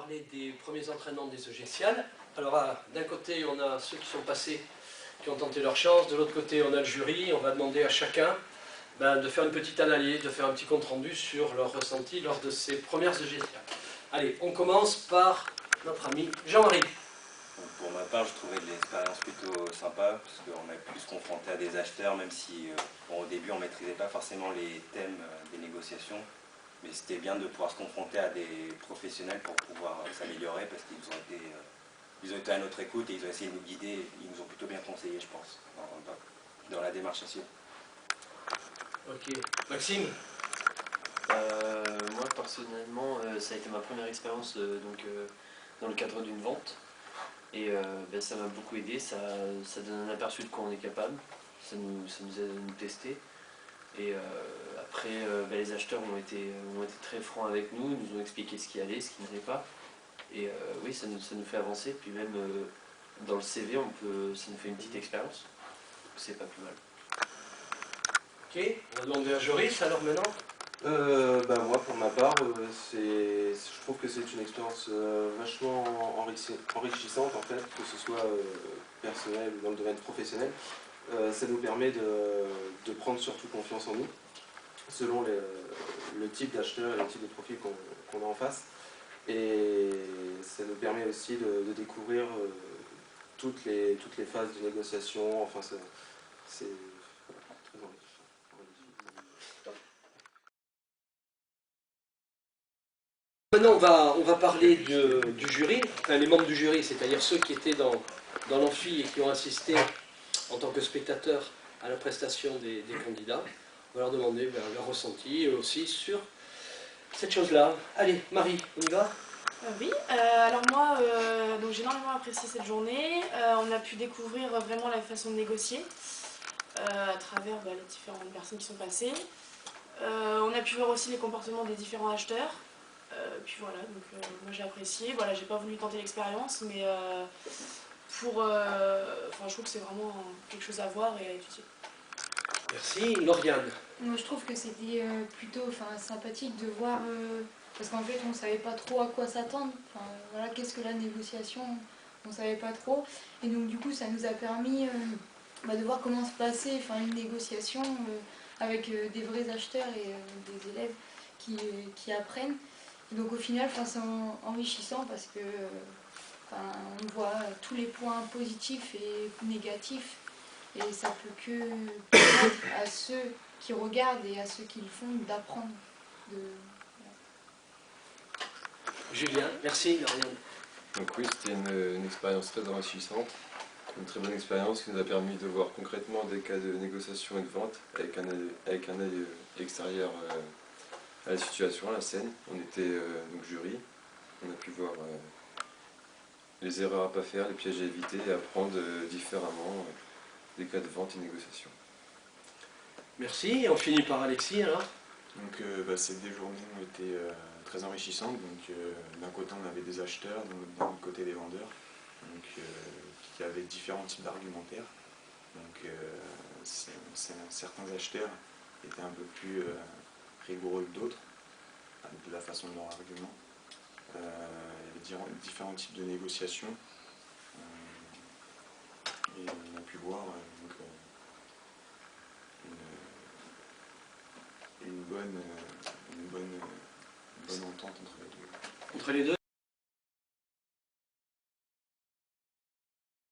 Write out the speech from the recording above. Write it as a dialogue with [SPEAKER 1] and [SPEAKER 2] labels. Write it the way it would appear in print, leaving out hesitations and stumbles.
[SPEAKER 1] parler des premiers entraînements des EGCIAL. Alors d'un côté on a ceux qui sont passés, qui ont tenté leur chance, de l'autre côté on a le jury. On va demander à chacun de faire une petite analyse, de faire un petit compte rendu sur leur ressenti lors de ces premières EGCIAL. Allez, on commence par notre ami Jean-Marie.
[SPEAKER 2] Pour ma part, je trouvais l'expérience plutôt sympa, parce qu'on a pu se confronter à des acheteurs, même si au début on ne maîtrisait pas forcément les thèmes des négociations. Mais c'était bien de pouvoir se confronter à des professionnels pour pouvoir s'améliorer, parce qu'ils ont été à notre écoute et ils ont essayé de nous guider. Ils nous ont plutôt bien conseillé, je pense, dans la démarche à suivre.
[SPEAKER 1] Ok. Maxime?
[SPEAKER 3] Moi personnellement, ça a été ma première expérience dans le cadre d'une vente. Et ça m'a beaucoup aidé, ça donne un aperçu de quoi on est capable, ça nous aide à nous tester. Et après, les acheteurs ont été très francs avec nous, ils nous ont expliqué ce qui allait, ce qui n'allait pas. Et oui, ça nous fait avancer, puis même dans le CV, ça nous fait une petite expérience. C'est pas plus mal.
[SPEAKER 1] Ok, on va demander à Joris alors maintenant.
[SPEAKER 4] Moi, pour ma part, je trouve que c'est une expérience vachement enrichissante, en fait, que ce soit personnel ou dans le domaine professionnel. Ça nous permet de prendre surtout confiance en nous, selon le type d'acheteur et le type de profil qu'on a en face. Et ça nous permet aussi de découvrir toutes les phases de négociation. Enfin, c'est très enrichissant.
[SPEAKER 1] Maintenant, on va parler du jury, enfin les membres du jury, c'est-à-dire ceux qui étaient dans l'amphi et qui ont assisté en tant que spectateurs à la prestation des candidats. On va leur demander leur ressenti aussi sur cette chose-là. Allez, Marie, on y va?
[SPEAKER 5] Oui, alors moi, j'ai énormément apprécié cette journée. On a pu découvrir vraiment la façon de négocier à travers les différentes personnes qui sont passées. On a pu voir aussi les comportements des différents acheteurs. Puis voilà, donc moi j'ai apprécié. Voilà, j'ai pas voulu tenter l'expérience, mais je trouve que c'est vraiment quelque chose à voir et à étudier.
[SPEAKER 1] Merci. Lauriane.
[SPEAKER 6] Moi je trouve que c'était plutôt sympathique de voir, parce qu'en fait on ne savait pas trop à quoi s'attendre, voilà, qu'est-ce que la négociation, on ne savait pas trop, et donc du coup ça nous a permis de voir comment se passait une négociation avec des vrais acheteurs et des élèves qui apprennent. Et donc au final c'est enrichissant parce que on voit tous les points positifs et négatifs. Et ça peut que permettre à ceux qui regardent et à ceux qui le font d'apprendre.
[SPEAKER 1] Julien, merci. Lauriane.
[SPEAKER 7] Donc oui, c'était une expérience très enrichissante, une très bonne expérience qui nous a permis de voir concrètement des cas de négociation et de vente avec un œil extérieur à la situation, à la scène. On était donc jury, on a pu voir les erreurs à ne pas faire, les pièges à éviter et apprendre différemment des cas de vente et négociation.
[SPEAKER 1] Merci. Et on finit par Alexis alors.
[SPEAKER 8] Donc ces deux journées ont été très enrichissantes. Donc d'un côté on avait des acheteurs, d'un autre côté des vendeurs, donc, qui avaient différents types d'argumentaires. Donc certains acheteurs étaient un peu plus rigoureux que d'autres, de la façon de leur argument. Il y avait différents types de négociations. Et on a pu voir une bonne entente entre les deux.
[SPEAKER 1] Entre les deux.